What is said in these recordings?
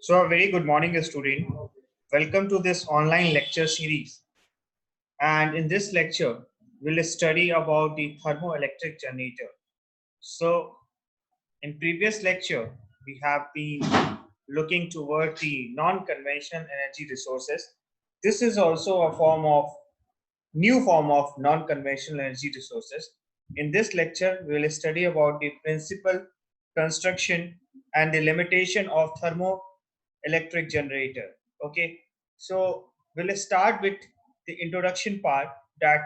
So, a very good morning, student. Welcome to this online lecture series. And in this lecture, we'll study about the thermoelectric generator. So, in previous lecture, we have been looking toward the non-conventional energy resources. This is also a new form of non-conventional energy resources. In this lecture, we will study about the principle, construction, and the limitation of thermoelectric generator. Okay, so we'll start with the introduction part, that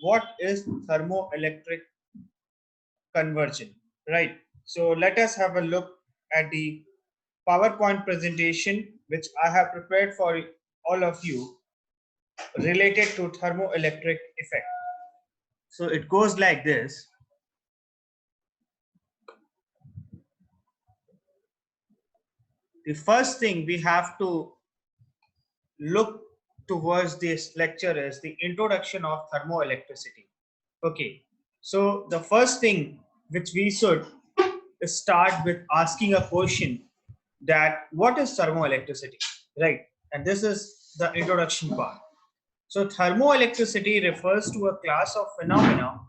what is thermoelectric conversion, right? So let us have a look at the PowerPoint presentation which I have prepared for all of you related to thermoelectric effect. So it goes like this. The first thing we have to look towards this lecture is the introduction of thermoelectricity. Okay, so the first thing which we should start with asking a question, that what is thermoelectricity, right? And this is the introduction part. So thermoelectricity refers to a class of phenomena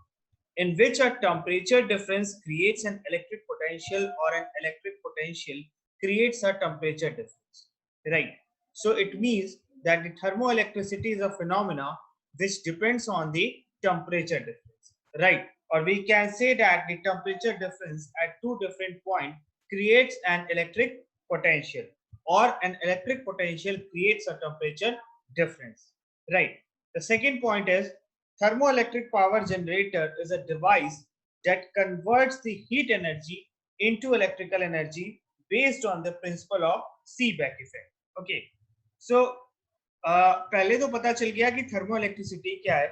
in which a temperature difference creates an electric potential or an electric potential creates a temperature difference, right? So it means that the thermoelectricity is a phenomena which depends on the temperature difference, right? Or we can say that the temperature difference at two different points creates an electric potential, or an electric potential creates a temperature difference, right? The second point is thermoelectric power generator is a device that converts the heat energy into electrical energy based on the principle of Seebeck effect. Okay, so पहले तो पता चल गया कि थर्मोइलेक्ट्रिसिटी क्या है.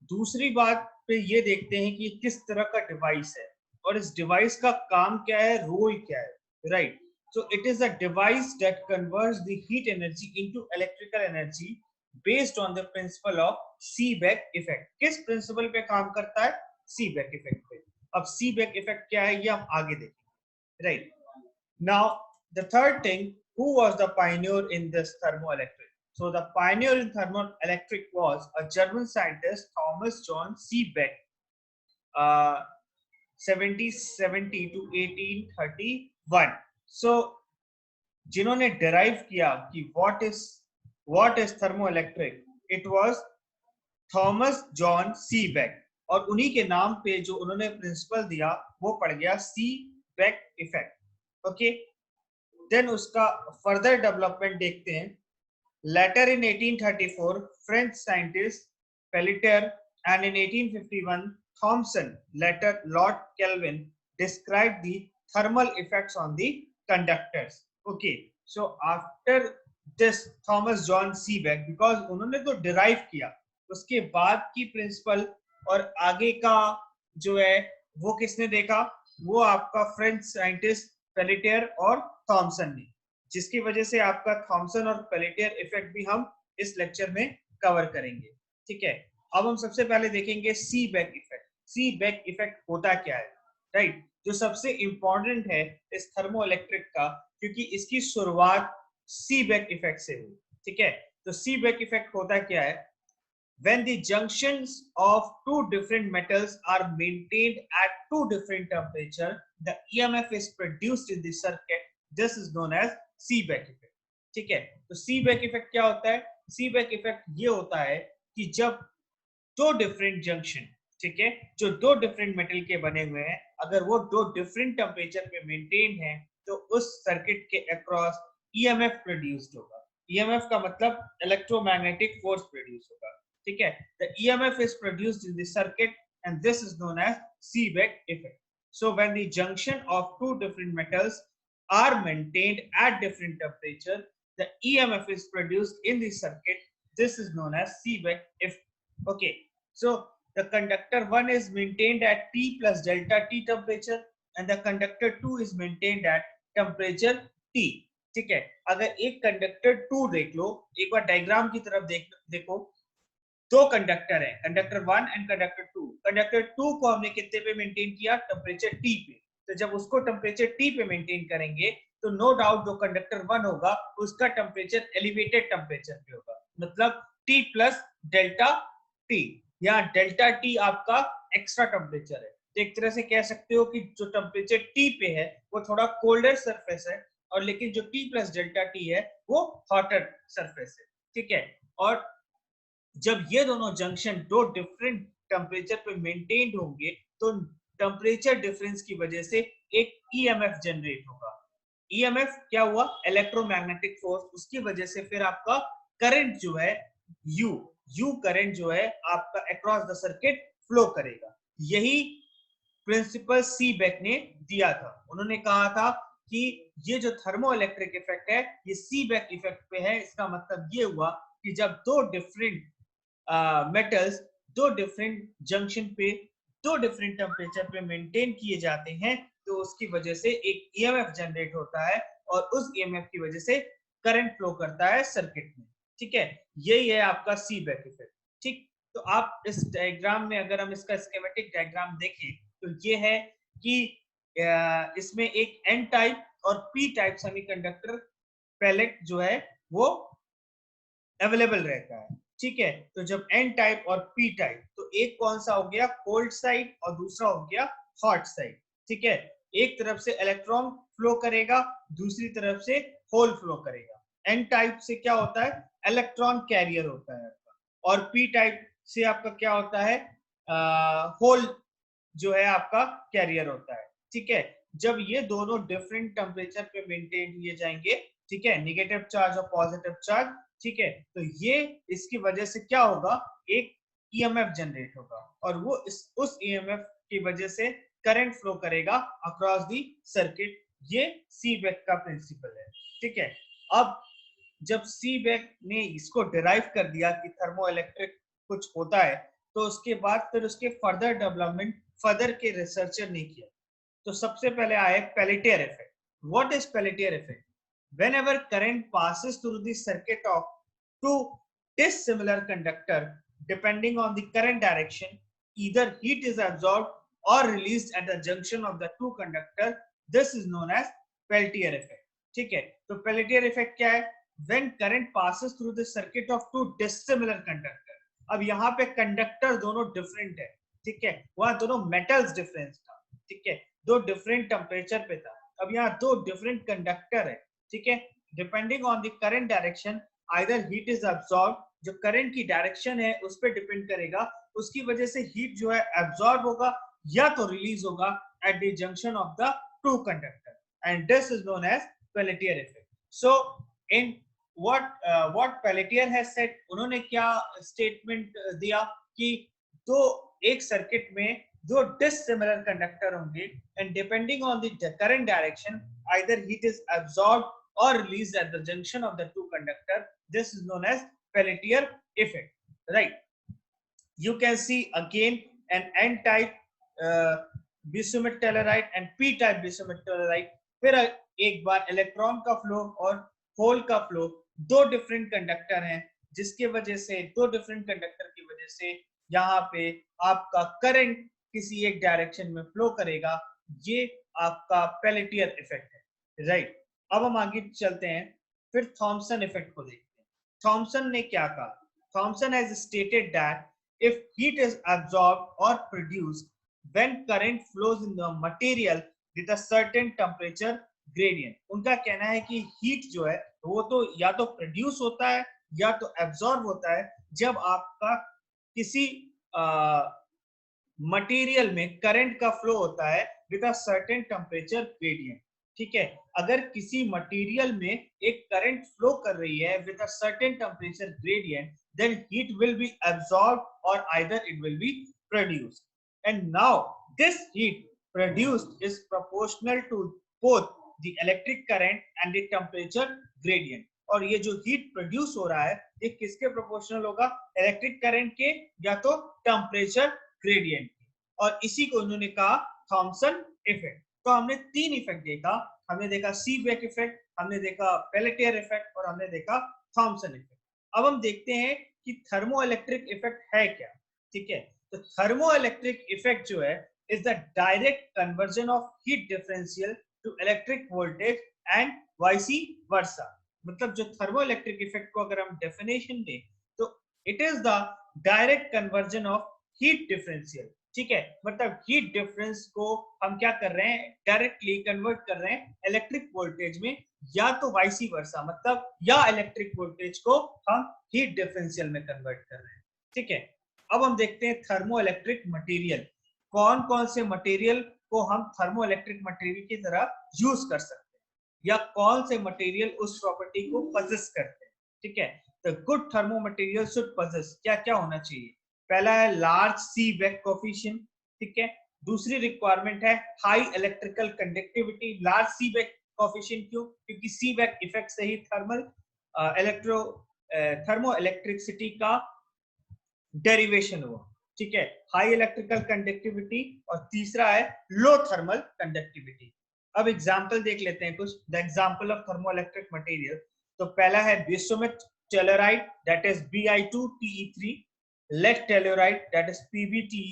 दूसरी बात पे ये देखते हैं कि किस तरह का डिवाइस है और इस डिवाइस का काम क्या है, रोल क्या है, right? So it is a device that converts the heat energy into electrical energy based on the principle of Seebeck effect. किस प्रिंसिपल पे काम करता है? Seebeck effect पे. अब Seebeck effect क्या है ये हम आगे देखेंगे, right? Now the third thing, who was the pioneer in this thermoelectric? So the pioneer in thermoelectric was a German scientist, Thomas John Seebeck, 1770 to 1831. So जिन्होंने derive किया कि what is thermoelectric, it was Thomas John Seebeck, और उन्हीं के नाम पे जो उन्होंने प्रिंसिपल दिया वो पड़ गया सीबेक इफेक्ट. ओके, देन उसका फर्दर डेवलपमेंट देखते हैं. Later in 1834 French scientist Peltier and in 1851 Thomson, later Lord Kelvin, described the thermal effects on the conductors. Okay, so after this Thomas John Seebeck, because उन्होंने तो derive किया, उसके बाद की principal और आगे का जो है वो किसने देखा? वो आपका फ्रेंच साइंटिस्ट पेलिटियर और थॉमसन ने, जिसकी वजह से आपका थॉमसन और पेलिटियर इफेक्ट भी हम इस लेक्चर में कवर करेंगे. ठीक है, अब हम सबसे पहले देखेंगे सीबेक इफेक्ट. सीबेक इफेक्ट होता क्या है, राइट? जो सबसे इंपॉर्टेंट है इस थर्मोइलेक्ट्रिक का, क्योंकि इसकी शुरुआत सीबेक इफेक्ट से हुई. ठीक है, तो सीबेक इफेक्ट होता क्या है? When the junctions of two different metals are maintained at two different temperature, the EMF is produced in the circuit. This is known as Seebeck effect. ठीक है, तो Seebeck effect क्या होता है? Seebeck effect ये होता है कि जब दो डिफरेंट जंक्शन, ठीक है, जो दो डिफरेंट मेटल के बने हुए हैं, अगर वो दो डिफरेंट टेम्परेचर पे मेंटेन है, तो उस सर्किट के अक्रॉस ईएमएफ प्रोड्यूस्ड होगा. ईएमएफ का मतलब इलेक्ट्रोमैग्नेटिक फोर्स प्रोड्यूस होगा. ठीक है, the EMF is produced in the circuit and this is known as Seebeck effect. So when the junction of two different metals are maintained at different temperature, the EMF is produced in the circuit. This is known as Seebeck effect. Okay, so the conductor 1 is maintained at T plus delta T temperature and the conductor 2 is maintained at temperature T. ठीक है, अगर एक conductor 2 देख लो, एक बार diagram की तरफ देखो, दो कंडक्टर है, कंडक्टर 1 एंड कंडक्टर 2. कंडक्टर 2 को हमने कितने पे मेंटेन किया? टेम्परेचर T पे. तो जब उसको टेम्परेचर T पे मेंटेन करेंगे तो नो डाउट जो कंडक्टर 1 होगा उसका टेम्परेचर एलिवेटेड टेम्परेचर पे होगा, मतलब T प्लस डेल्टा T, या डेल्टा T आपका एक्स्ट्रा टेम्परेचर है। तो एक तरह से कह सकते हो कि जो टेम्परेचर T पे है वो थोड़ा कोल्डर सरफेस है, और लेकिन जो T प्लस डेल्टा T है वो हॉटर सरफेस है, ठीक है। और जब ये दोनों जंक्शन दो डिफरेंट टेम्परेचर पे मेंटेन्ड होंगे तो टेम्परेचर डिफरेंस की वजह से एक ईएमएफ जनरेट होगा। ईएमएफ क्या हुआ? इलेक्ट्रोमैग्नेटिक फोर्स, उसकी वजह से फिर आपका करंट जो है यू करंट जो है आपका अक्रॉस द सर्किट फ्लो करेगा। यही प्रिंसिपल सीबेक ने दिया था। उन्होंने कहा था कि ये जो थर्मो इलेक्ट्रिक इफेक्ट है ये सीबेक इफेक्ट पे है। इसका मतलब ये हुआ कि जब दो डिफरेंट मेटल्स दो डिफरेंट जंक्शन पे दो डिफरेंट टेम्परेचर पे मेंटेन किए जाते हैं तो उसकी वजह से एक ईएमएफ जनरेट होता है, और उस ईएमएफ की वजह से करंट फ्लो करता है सर्किट में, ठीक है। यही है आपका सीबेक इफेक्ट, ठीक। तो आप इस डायग्राम में अगर हम इसका स्कीमेटिक डायग्राम देखें तो ये है कि इसमें एक एन टाइप और पी टाइप सेमीकंडक्टर पैलेट जो है वो अवेलेबल रहता है, ठीक है। तो जब एन टाइप और पी टाइप, तो एक कौन सा हो गया? कोल्ड साइड, और दूसरा हो गया हॉट साइड, ठीक है। एक तरफ से इलेक्ट्रॉन फ्लो करेगा, दूसरी तरफ से होल फ्लो करेगा। एन टाइप से क्या होता है? इलेक्ट्रॉन कैरियर होता है आपका, और पी टाइप से आपका क्या होता है? होल जो है आपका कैरियर होता है, ठीक है। जब ये दोनों डिफरेंट टेम्परेचर पे मेंटेन किए जाएंगे, ठीक है, नेगेटिव चार्ज और पॉजिटिव चार्ज, ठीक है, तो ये इसकी वजह से क्या होगा? एक ईएमएफ जनरेट होगा, और वो उस ईएमएफ की वजह से करंट फ्लो करेगा अक्रॉस दी सर्किट। ये सीबेक का प्रिंसिपल है, ठीक है। अब जब सीबेक ने इसको डिराइव कर दिया कि थर्मो इलेक्ट्रिक कुछ होता है, तो उसके बाद फिर उसके फर्दर डेवलपमेंट फर्दर के रिसर्चर ने किया। तो सबसे पहले आया Pelletier effect. What is Pelletier effect? whenever current passes through the circuit of two dissimilar conductor, depending on the current direction, either heat is absorbed or released at the junction of the two conductor. This is known as Peltier effect, ठीक है। तो Peltier effect क्या है? when current passes through the circuit of two dissimilar conductor, अब यहाँ पे conductor दोनों different है, ठीक है, वहां दोनों मेटल्स डिफरेंस था, ठीक है, दो डिफरेंट टेम्परेचर पे था। अब यहाँ दो डिफरेंट कंडक्टर है, ठीक है। Depending on the current direction, either heat is absorb, जो करंट की डायरेक्शन है उस पर डिपेंड करेगा, उसकी वजह से हीट जो है अब्सॉर्ब होगा या तो रिलीज होगा at the junction of the two conductor, and this is known as Peltier effect. So in what Pelletier has said, उन्होंने क्या स्टेटमेंट दिया कि दो एक सर्किट में दो डिसिमिलर कंडक्टर होंगे, and depending on the current direction, either heat is absorbed or released at the junction of the two conductor. This is known as Peltier effect, right? You can see again an n-type bismuth telluride and p-type bismuth telluride. फिर एक बार electron का flow और whole का flow, दो different conductor हैं, जिसके वजह से दो डिफरेंट कंडक्टर की वजह से यहाँ पे आपका करंट किसी एक डायरेक्शन में फ्लो करेगा। ये आपका पेलेटियर इफेक्ट है, राइट। अब हम आगे चलते हैं, फिर थॉमसन इफेक्ट को देखते हैं। थॉमसन ने क्या कहा? Thomson has stated that if heat is absorbed or produced when current flows in the material with a certain temperature gradient, उनका कहना है कि हीट जो है वो तो या तो प्रोड्यूस होता है या तो एब्जॉर्ब होता है जब आपका किसी मटेरियल में करंट का फ्लो होता है with a certain temperature gradient, ठीक है। अगर किसी मटेरियल में एक करंट फ्लो कर रही है with a certain temperature gradient, then heat will be absorbed or either it will be produced, and now this heat produced is proportional to both the electric current and the temperature gradient। और ये जो heat produce हो रहा है ये किसके proportional होगा? Electric current के या तो टेम्परेचर ग्रेडियंट के, और इसी को उन्होंने कहा थॉमसन इफेक्ट। तो हमने तीन इफेक्ट देखा, हमने देखा सीबेक इफेक्ट, हमने देखा पेलेटियर इफेक्ट, और हमने देखा थॉमसन इफेक्ट। अब हम देखते हैं कि थर्मो इलेक्ट्रिक इफेक्ट है क्या, ठीक है। तो थर्मो इलेक्ट्रिक इफेक्ट जो है is the direct conversion of heat differential to electric voltage and vice versa. मतलब जो थर्मोइलेक्ट्रिक इफेक्ट को अगर हम डेफिनेशन दें तो it is the direct conversion of heat differential. ठीक है, मतलब हीट डिफरेंस को हम क्या कर रहे हैं, डायरेक्टली कन्वर्ट कर रहे हैं इलेक्ट्रिक वोल्टेज में, या तो वाइसी वर्सा, मतलब या इलेक्ट्रिक वोल्टेज को हम हीट डिफरेंशियल में कन्वर्ट कर रहे हैं। ठीक है, अब हम देखते हैं थर्मोइलेक्ट्रिक मटेरियल। कौन कौन से मटेरियल को हम थर्मोइलेक्ट्रिक मटेरियल की तरह यूज कर सकते हैं, या कौन से मटेरियल उस प्रॉपर्टी को पजेस करते हैं। ठीक है, the good thermo material should possess, क्या क्या होना चाहिए। पहला है लार्ज सी बैक कोफिशिएंट। ठीक है, दूसरी रिक्वायरमेंट है high electrical conductivity. Large Seebeck coefficient क्यों, क्योंकि सी बैक इफेक्ट से ही थर्मो इलेक्ट्रिसिटी का डेरिवेशन हुआ। ठीक है, हाई इलेक्ट्रिकल कंडक्टिविटी, और तीसरा है लो थर्मल कंडक्टिविटी। अब एग्जांपल देख लेते हैं कुछ, the example of thermoelectric material. तो पहला है bismuth telluride, that is Bi2Te3, lead telluride, that is PbTe,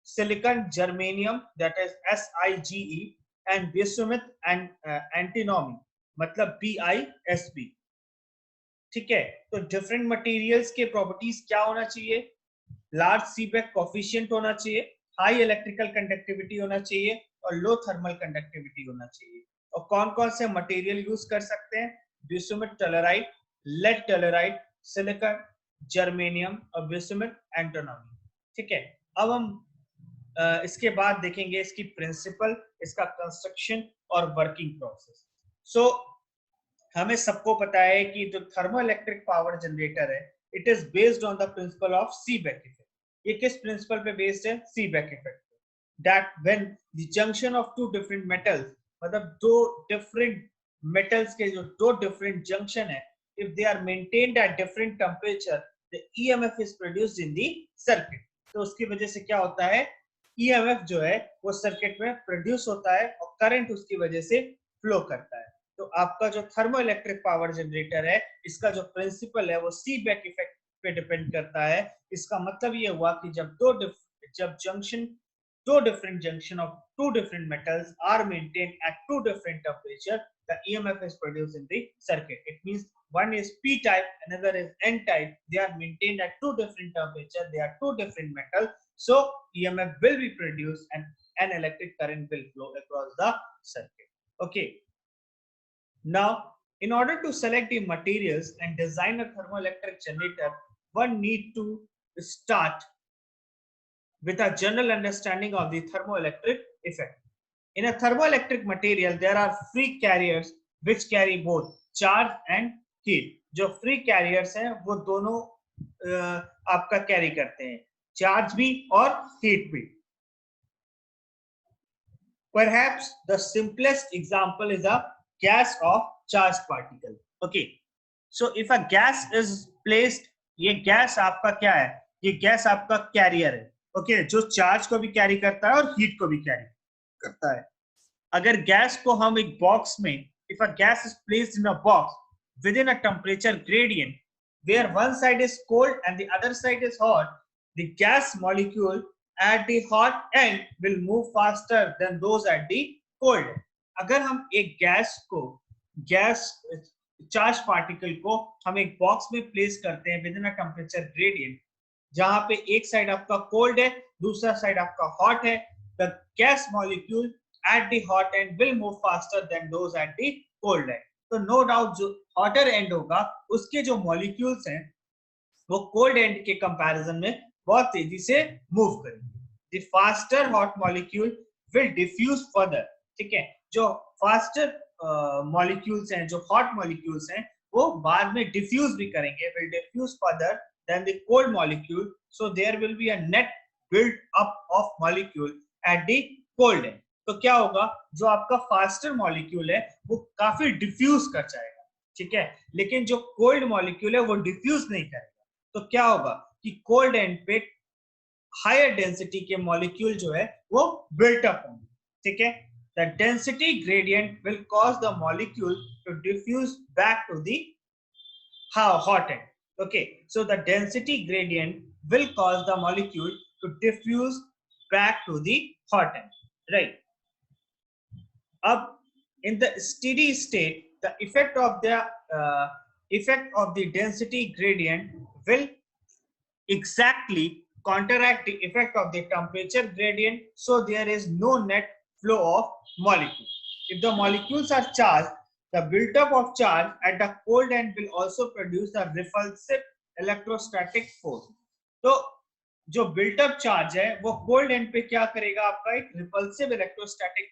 silicon germanium, that is SiGe, and bismuth and antimony, मतलब BiSb। ठीक है, तो डिफरेंट मटेरियल्स के प्रॉपर्टीज क्या होना चाहिए, लार्ज सीबेक कोफिशिएंट होना चाहिए, हाई इलेक्ट्रिकल कंडक्टिविटी होना चाहिए, और लो थर्मल कंडक्टिविटी होना चाहिए। और कौन कौन से मटेरियल यूज कर सकते हैं, bismuth telluride, lead telluride, silicon germanium और बिसुमेट एंटीनोमी। ठीक है, अब हम इसके बाद देखेंगे इसकी प्रिंसिपल, इसका कंस्ट्रक्शन और वर्किंग प्रोसेस। सो हमें सबको पता है कि जो थर्मोइलेक्ट्रिक पावर जनरेटर है, it is based on the principle of Seebeck effect. ये किस प्रिंसिपल पे बेस्ड है, Seebeck effect. That when the junction of two different metals, मतलब दो डिफरेंट मेटल्स के जो दो डिफरेंट जंक्शन है, if they are maintained at different temperature, the EMF is produced in the circuit. तो उसकी वजह से क्या होता है, ईएमएफ जो है वो सर्किट में प्रोड्यूस होता है और करंट उसकी वजह से फ्लो करता है। तो आपका जो थर्मो इलेक्ट्रिक पावर जनरेटर है, इसका जो प्रिंसिपल है वो सी बैक इफेक्ट पे डिपेंड करता है। इसका मतलब ये हुआ कि जब दो different junction of two different metals are maintained at two different temperature, the EMF is produced in the circuit. It means one is p type, another is n type, they are maintained at two different temperature, they are two different metal, so EMF will be produced and an electric current will flow across the circuit. Okay, now in order to select the materials and design a thermoelectric generator, one need to start with a general understanding of the thermoelectric effect. In a thermoelectric material, there are free carriers which carry both charge and heat. जो free carriers हैं वो दोनों आपका carry करते हैं, charge भी और heat भी. Perhaps the simplest example is a gas of charged particle. Okay, so if a gas is placed, ये gas आपका क्या है, ये gas आपका carrier है. Okay, जो charge को भी carry करता है और heat को भी carry करता है. अगर गैस को हम एक बॉक्स में, if a gas is placed in a box within a temperature gradient where one side is cold and the other side is hot, the gas molecule at the hot end will move faster than those at the cold end. अगर हम एक gas charge particle को हम एक box में place करते हैं with in a temperature gradient, जहां पे एक साइड आपका कोल्ड है, दूसरा साइड आपका हॉट है, the gas molecule at the hot end will move faster than those at the cold end. तो no doubt जो hotter end होगा उसके जो molecules हैं वो cold end के comparison में बहुत तेजी से move करेंगे. The faster hot molecule will diffuse further. ठीक है, जो faster molecules हैं, जो hot molecules हैं, वो बाद में diffuse भी करेंगे, will diffuse further than the cold molecule. So there will be a net build up of molecule at the cold end. तो क्या होगा, जो आपका फास्टर मॉलिक्यूल है वो काफी डिफ्यूज कर जाएगा. ठीक है, लेकिन जो कोल्ड मॉलिक्यूल है वो डिफ्यूज नहीं करेगा. तो क्या होगा कि कोल्ड एंड पे हायर डेंसिटी के मॉलिक्यूल जो है वो बिल्ट अप होंगे. ठीक है, the density gradient will cause the molecule to diffuse back to the hot end. Okay, so the density gradient will cause the molecule to diffuse back to the hot end, right? अब in the steady state, the effect of the density gradient will exactly counteract the effect of the temperature gradient, so there is no net flow of molecules. If the molecules are charged, the build-up of charge at the cold end will also produce a repulsive electrostatic force. तो जो built-up charge है वो cold end पे क्या करेगा, आपका एक repulsive electrostatic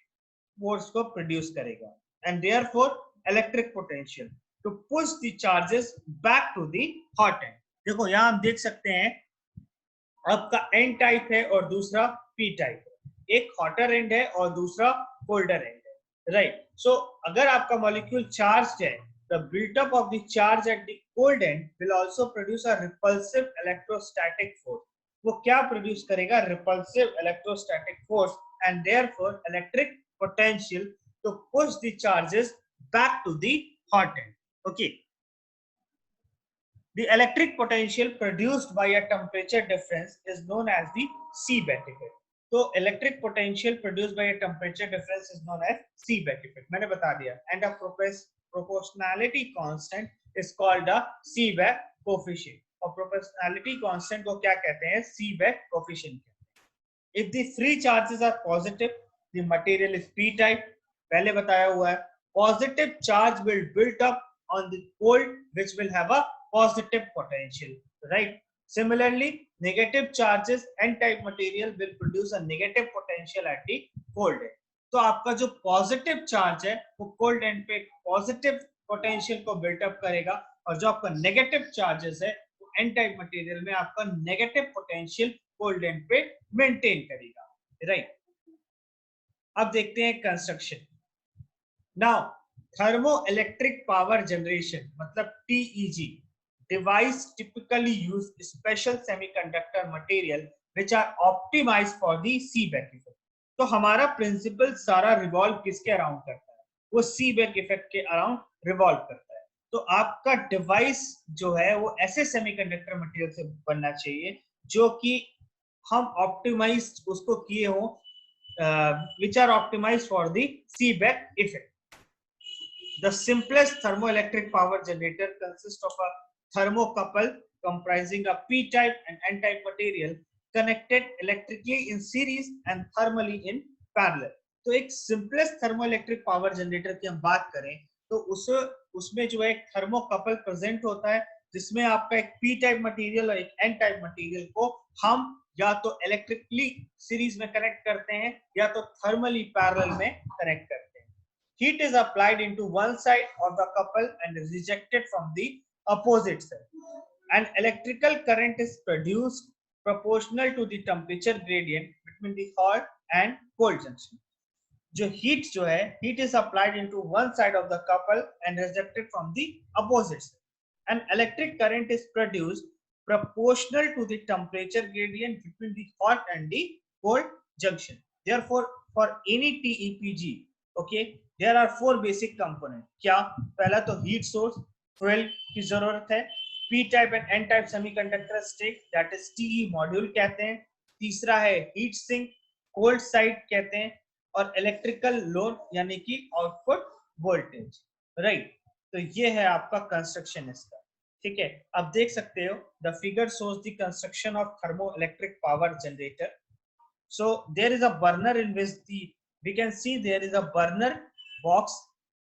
force को produce करेगा, and therefore electric potential to push the charges back to the hot end. देखो यहाँ हम देख सकते हैं आपका एन टाइप है और दूसरा पी टाइप है, एक हॉटर एंड है और दूसरा कोल्डर एंड है, राइट. सो अगर आपका मॉलिक्यूल चार्ज्ड है, the built up of the charge at the cold end will also produce a repulsive electrostatic force. वो क्या प्रोड्यूस करेगा? Repulsive electrostatic force and therefore electric potential to push the charges back to the hot end. Okay. The electric potential produced by a temperature difference is known as the Seebeck effect. तो electric potential produced by a temperature difference is known as Seebeck effect. मैंने बता दिया. And a proportionality constant is called a Seebeck coefficient. और proportionality constant को क्या कहते हैं? Seebeck coefficient. If the free charges are positive, the material is p-type. पहले बताया हुआ है. Positive charge will build up on the cold, which will have a positive potential, right? Similarly, negative charges n-type material will produce a negative potential at the cold end. तो आपका जो positive charge है वो cold end पे positive potential को build up करेगा, और जो आपका negative charges है वो n-type material में आपका negative potential cold end पे maintain करेगा, right? अब देखते हैं construction. Now, thermoelectric power generation मतलब TEG device typically use special semiconductor material which are optimized for the Seebeck effect. तो हमारा प्रिंसिपल सारा रिवॉल्व किसके अराउंड करता है? वो Seebeck इफेक्ट के अराउंड रिवॉल्व करता है. तो आपका डिवाइस जो है वो ऐसे सेमीकंडक्टर मटेरियल से बनना चाहिए जो कि हम ऑप्टिमाइज उसको किए हो, which are optimized for the Seebeck effect. The simplest thermoelectric power generator consists of a thermocouple comprising a p-type and n-type material connected electrically in series and thermally in parallel. तो एक simplest thermoelectric power generator की हम बात करें तो उसमें जो है एक thermocouple present होता है जिसमें आपका एक p-type material और एक n-type material को हम या तो electrically series में connect करते हैं या तो thermally parallel में connect करते हैं. Heat is applied into one side of the couple and is rejected from the opposite side. An electrical current is produced proportional to the temperature gradient between the hot and cold junction. जो heat जो है, heat is applied into one side of the couple and rejected from the opposite side. An electric current is produced proportional to the temperature gradient between the hot and the cold junction. Therefore, for any TEPG, okay, there are four basic components. क्या? पहला तो heat source, fuel की जरूरत है. P-type and N-type semiconductor stack, that is TE module कहते हैं. तीसरा है heat sink, cold side कहते हैं, और इलेक्ट्रिकल लोड यानी कि आउटपुट वोल्टेज, राइट. तो ये है आपका कंस्ट्रक्शन इसका, ठीक है. अब देख सकते हो the figure shows the construction of thermoelectric power generator. So there is a burner in which the we can see there is a burner box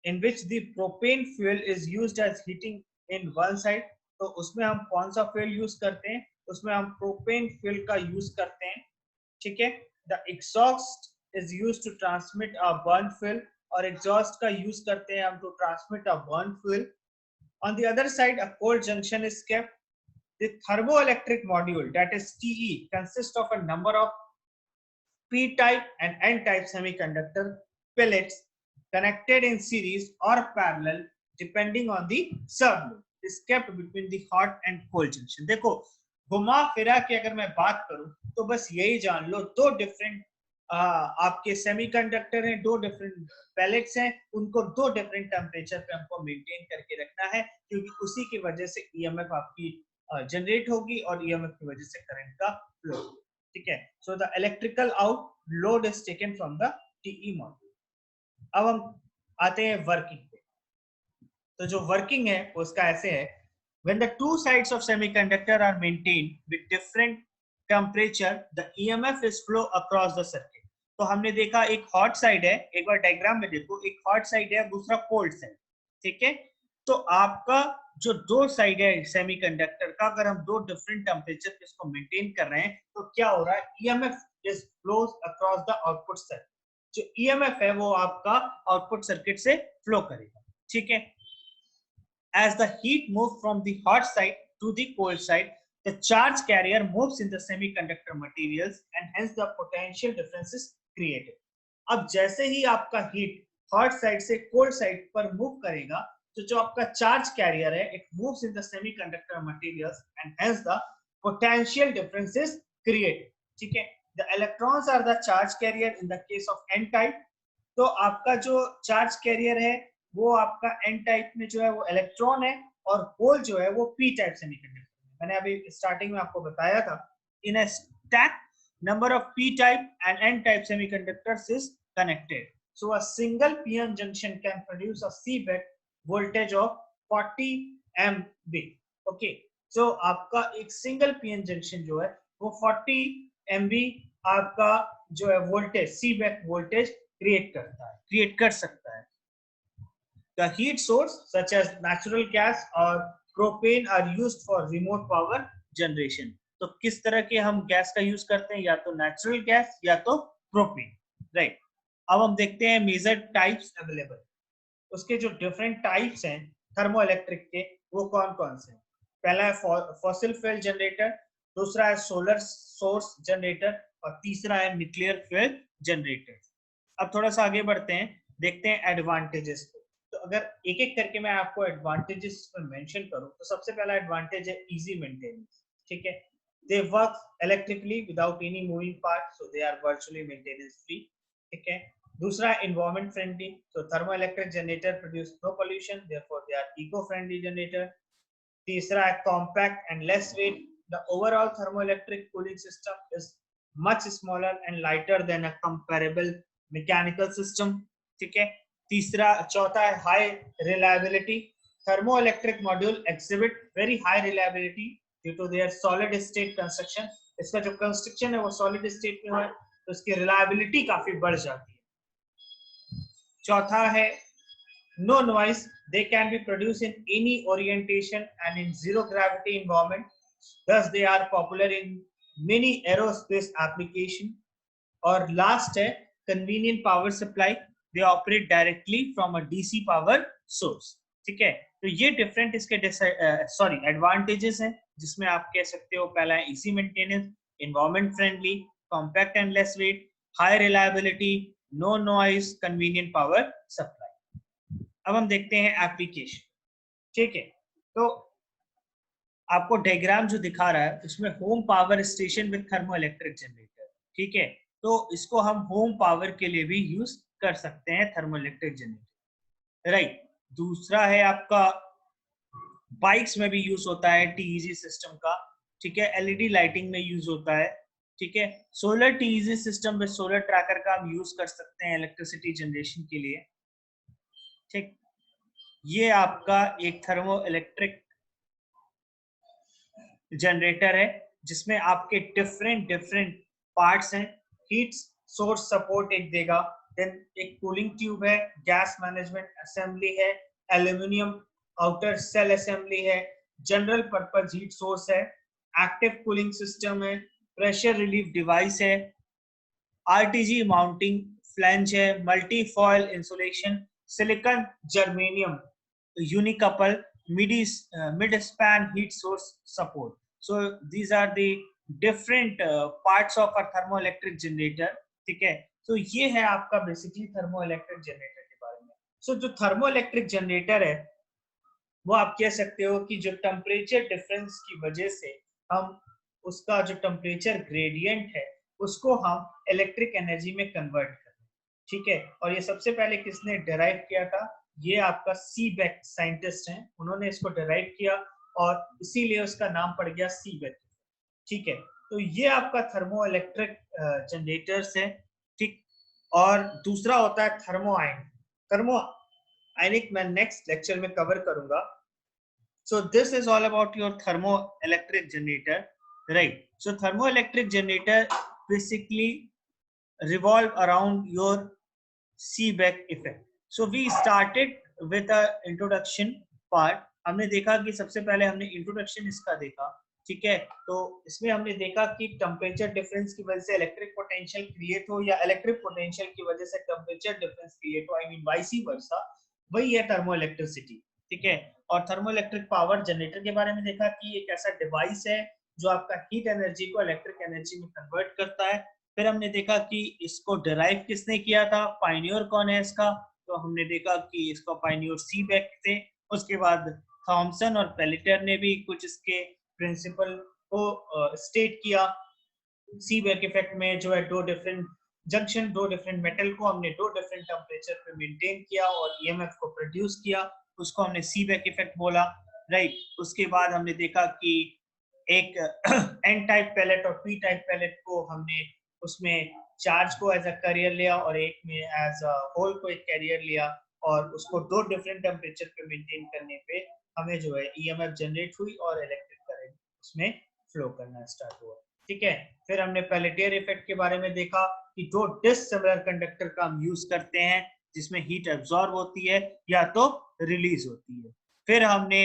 in which the propane fuel is used as heating in one side. तो उसमें हम कौन सा fuel use करते हैं? उसमें हम propane fuel का यूज करते हैं, ठीक है. The exhaust is used to transmit a burn fuel, और exhaust का use करते हैं हम to transmit a burn fuel. On the other side, a cold junction is kept. The thermoelectric module, that is TE, consists of a number of P-type and N-type semiconductor pellets connected in series or parallel depending on the served load. Is kept between the hot and cold junction. देखो घुमा फिरा के अगर मैं बात करूं तो बस यही जान लो, दो डिफरेंट आपके सेमीकंडक्टर हैं, दो डिफरेंट पैलेट्स हैं, उनको दो डिफरेंट टेम्परेचर पे हमको मेंटेन करके रखना है क्योंकि उसी की वजह से ईएमएफ आपकी जनरेट होगी और ईएमएफ की वजह से करंट का फ्लो, ठीक है. So the electrical out load is taken from the TE module. अब हम आते हैं वर्किंग पे। तो जो वर्किंग है उसका ऐसे है, when the two sides of semiconductor are maintained with different temperature, the EMF is flow across the circuit. तो हमने देखा एक हॉट साइड है, एक बार डायग्राम में देखो, एक हॉट साइड है, दूसरा कोल्ड साइड, ठीक है। तो आपका जो दो साइड है सेमीकंडक्टर का, अगर हम दो डिफरेंट टेम्परेचर पे इसको मेंटेन कर रहे हैं तो क्या हो रहा है, EMF is flows across the output circuit. जो ईएमएफ है वो आपका आउटपुट सर्किट से फ्लो करेगा, ठीक है। As the heat moves from the hot side to the cold side, the charge carrier moves in the semiconductor materials and hence the potential difference is created. अब जैसे ही आपका हीट हॉट साइड से cold side पर move करेगा, तो जो आपका चार्ज कैरियर है, it moves in the semiconductor materials and hence the potential difference is created, ठीक है। The electrons are the charge carrier in the case of N type. तो आपका जो चार्ज कैरियर है वो आपका एन टाइप में जो है वो इलेक्ट्रॉन है, और होल जो है वो पी टाइप सेमीकंडक्टर। मैंने अभी स्टार्टिंग में आपको बताया था, in a stack number of p-type and n-type semiconductors is connected, so a single p-n junction can produce a Seebeck voltage of 40 MV. okay, so आपका एक सिंगल p-n junction जो है वो 40 MV आपका जो है वोल्टेज, Seebeck वोल्टेज क्रिएट कर सकता है। The heat source such as natural gas or propane are used for remote power generation. तो किस तरह के हम गैस का यूज करते हैं, या तो नेचुरल गैस या तो प्रोपेन, राइट। अब हम देखते हैं मेजर टाइप्स अवेलेबल। उसके जो डिफरेंट टाइप्स हैं थर्मो इलेक्ट्रिक के, वो कौन कौन से हैं। पहला है फॉसिल फ्यूल जनरेटर, दूसरा है सोलर सोर्स जनरेटर, और तीसरा है न्यूक्लियर फ्यूल जनरेटर। अब थोड़ा सा आगे बढ़ते हैं, देखते हैं एडवांटेजेस को। तो अगर एक एक करके मैं आपको एडवांटेजेस मेंशन करूं, तो सबसे पहला एडवांटेज है इजी मेंटेनेंस, ठीक है। They work electrically without any moving part, so they are virtually maintenance free, ठीक है। दूसरा environment friendly, so thermoelectric generator produce no pollution, therefore they are eco-friendly generator. तीसरा है compact and less weight, the overall thermoelectric cooling system is much smaller and lighter than a comparable mechanical system, ठीक है। चौथा है high reliability, thermoelectric module exhibit very high reliability due to their solid state construction. इसका जो construction है वो solid state में है, तो इसकी रिलायबिलिटी काफी बढ़ जाती है। चौथा है no noise, they can be produced in any orientation and in zero gravity environment, thus they are popular in many aerospace application. और लास्ट है convenient power supply, they operate directly from a DC power source, ठीक है। तो ये different इसके advantages हैं, जिसमें आप कह सकते हो पहला है easy maintenance, environment friendly, compact and less weight, high reliability, no noise, convenient power supply. अब हम देखते हैं एप्लीकेशन, ठीक है। तो आपको डायग्राम जो दिखा रहा है उसमें home power station with thermo electric generator, ठीक है। तो इसको हम होम पावर के लिए भी यूज कर सकते हैं, थर्मो इलेक्ट्रिक जनरेटर, राइट। दूसरा है आपका बाइक्स में भी यूज होता है टीईजी सिस्टम का, ठीक है। एलईडी लाइटिंग में यूज होता है, ठीक है। सोलर टीईजी सिस्टम में सोलर ट्रैकर का हम यूज कर सकते हैं इलेक्ट्रिसिटी जनरेशन के लिए, ठीक। ये आपका एक थर्मो इलेक्ट्रिक जनरेटर है, जिसमें आपके डिफरेंट पार्ट्स हैं। हीट सोर्स सपोर्ट एक देगा, देन एक कूलिंग ट्यूब है, गैस मैनेजमेंट असेंबली है, एल्यूमिनियम आउटर सेल असेंबली है, जनरल पर्पस हीट सोर्स है, एक्टिव कूलिंग सिस्टम है, प्रेशर रिलीफ डिवाइस है, आरटीजी माउंटिंग फ्लैंज है, multi foil insulation, silicon germanium unicouple, mid span heat source support. So these are the different parts of a thermoelectric generator, ठीक है। तो ये है आपका बेसिकली थर्मोइलेक्ट्रिक जनरेटर के बारे में। सो जो थर्मोइलेक्ट्रिक जनरेटर है वो आप कह सकते हो कि जो टेम्परेचर डिफरेंस की वजह से हम उसका जो टेम्परेचर ग्रेडियंट है उसको हम इलेक्ट्रिक एनर्जी में कन्वर्ट कर रहे हैं, ठीक है। और ये सबसे पहले किसने डिराइव किया था, ये आपका सीबेक साइंटिस्ट हैं, उन्होंने इसको डिराइव किया और इसीलिए उसका नाम पड़ गया सीबेक, ठीक है। तो ये आपका थर्मो इलेक्ट्रिक जनरेटर्स है, ठीक। और दूसरा होता है थर्मो आयन। थर्मो आयनिक मैं नेक्स्ट लेक्चर में कवर करूंगा. So this is all about your thermoelectric generator, right? So thermoelectric generator basically revolve around your Seebeck effect. So we started with a introduction part. हमने देखा कि सबसे पहले हमने introduction इसका देखा, ठीक है. तो इसमें हमने देखा कि टेम्परेचर डिफरेंस की वजह से इलेक्ट्रिक पोटेंशियल क्रिएट हो या इलेक्ट्रिक पोटेंशियल की वजह से टेम्परेचर डिफरेंस क्रिएट हो, आई मीन वाइस वर्सा, वही है थर्मो इलेक्ट्रिसिटी, ठीक है. और थर्मो इलेक्ट्रिक पावर जनरेटर के बारे में देखा कि एक ऐसा डिवाइस है जो आपका हीट एनर्जी को इलेक्ट्रिक एनर्जी में कन्वर्ट करता है. फिर हमने देखा कि इसको डिराइव किसने किया था, पायनियर कौन है इसका. तो हमने देखा कि इसको पायनियर सीबेक थे. उसके बाद थॉमसन और पेलेटर ने भी कुछ इसके प्रिंसिपल को स्टेट किया. सीबेक इफेक्ट में जो है दो डिफरेंट जंक्शन, दो डिफरेंट मेटल को हमने दो डिफरेंट टेम्परेचर पे मेंटेन किया और ईएमएफ को प्रोड्यूस किया, उसको हमने सीबेक इफेक्ट बोला, राइट. उसके बाद हमने देखा कि एक एन टाइप पैलेट और पी टाइप पैलेट को हमने उसमें चार्ज को एज अ कैरियर लिया और एक में एज अ होल को एक कैरियर लिया और उसको दो डिफरेंट टेम्परेचर पे मेंटेन करने पे हमें जो है ईएमएफ जनरेट हुई और इलेक्ट्रिक करंट उसमें फ्लो करना स्टार्ट हुआ, ठीक है. फिर हमने पेलेटियर इफेक्ट के बारे में देखा कि दो डिसिमिलर कंडक्टर का हम यूज करते हैं जिसमें हीट एब्जॉर्ब होती है या तो रिलीज होती है. फिर हमने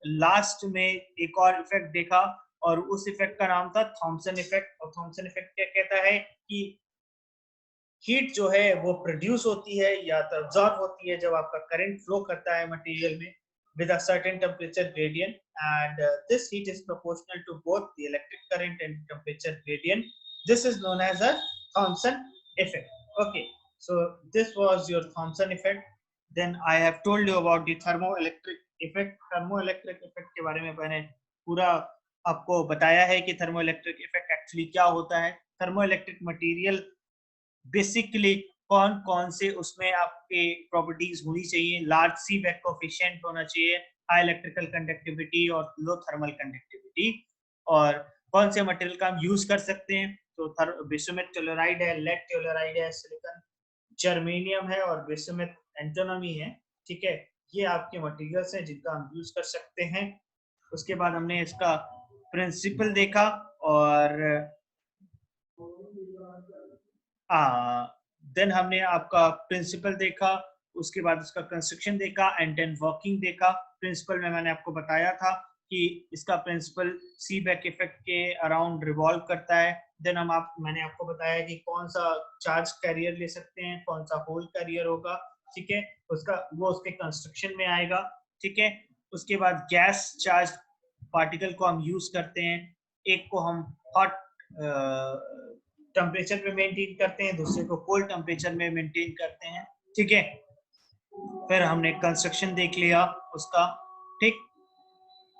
लास्ट में एक और इफेक्ट देखा और उस इफेक्ट का नाम था थॉमसन इफेक्ट. और थॉमसन इफेक्ट क्या कहता है कि हीट जो है वो प्रोड्यूस होती है या तो एब्जॉर्ब होती है जब आपका करंट फ्लो करता है मटेरियल में with a certain temperature gradient, and this heat is proportional to both the electric current and temperature gradient. This is known as a Thomson effect. Okay, so this was your Thomson effect. Then I have told you about the thermoelectric effect. Thermoelectric effect के बारे में मैंने पूरा आपको बताया है कि thermoelectric effect actually क्या होता है. Thermoelectric material बेसिकली कौन कौन से उसमें आपके प्रॉपर्टीज होनी चाहिए. लार्ज सीबेक कोएफिशिएंट होना चाहिए, हाई इलेक्ट्रिकल कंडक्टिविटी और लो थर्मल कंडक्टिविटी. और कौन से मटेरियल का हम यूज कर सकते हैं, तो बिसुमेट टेलोराइड है, लेड टेलोराइड है, सिलिकॉन जर्मेनियम है और बिसुमेट एंटिमनी है, ठीक है. ये आपके मटेरियल्स हैं जिनका हम यूज कर सकते हैं. उसके बाद हमने इसका प्रिंसिपल देखा और देन हमने आपका प्रिंसिपल देखा, उसके बाद उसका कंस्ट्रक्शन देखा एंड देन वर्किंग देखा. प्रिंसिपल में मैंने आपको बताया था कि इसका प्रिंसिपल सीबेक इफेक्ट के अराउंड रिवॉल्व करता है. देन मैंने आपको बताया कि कौन सा चार्ज कैरियर ले सकते हैं, कौन सा होल कैरियर होगा, ठीक है. वो उसके कंस्ट्रक्शन में आएगा, ठीक है. उसके बाद गैस चार्ज पार्टिकल को हम यूज करते हैं. एक को हम हॉट टेम्परेचर पे मेंटेन करते हैं, दूसरे को कोल्ड टेम्परेचर में मेंटेन करते हैं, ठीक है. फिर हमने कंस्ट्रक्शन देख लिया उसका, ठीक.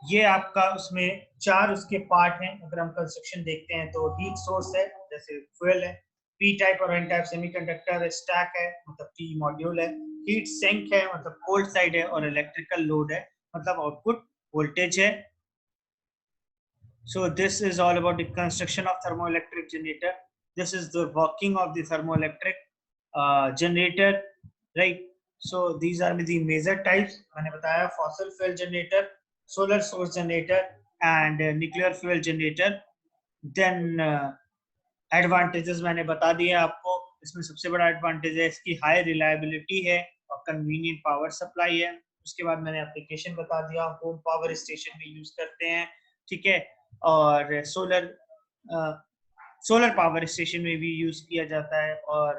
ये आपका उसमें चार उसके पार्ट हैं. अगर हम कंस्ट्रक्शन देखते हैं तो हीट सोर्स है जैसे फ्यूल है, पी टाइप और एन टाइप सेमीकंडक्टर है, स्टैक है मतलब पी मॉड्यूल है, हीट सिंक है मतलब कोल्ड साइड है और इलेक्ट्रिकल लोड है मतलब आउटपुट वोल्टेज है. So this is all about the construction of thermoelectric generator. This is the working of the thermoelectric generator, right? So these are the major types. मैंने बताया fossil fuel generator, solar source generator, and nuclear fuel generator. Then advantages मैंने बता दिए आपको. इसमें सबसे बड़ा advantage है इसकी high reliability है और convenient power supply है. उसके बाद मैंने application बता दिया, home power station में use करते हैं, ठीक है. और सोलर पावर स्टेशन में भी यूज किया जाता है और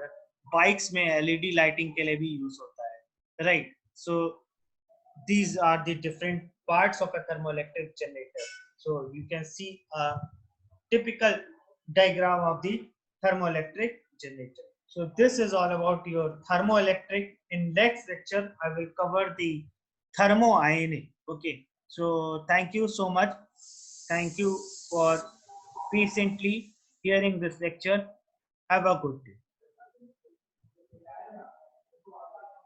बाइक्स में एलईडी लाइटिंग के लिए भी यूज होता है, right. So these are the different parts of a thermoelectric generator. So you can see a typical diagram of the thermoelectric generator. So this is all about your thermoelectric. In next lecture I will cover the thermoionic. Okay, so thank you so much. Thank you for patiently hearing this lecture. Have a good day.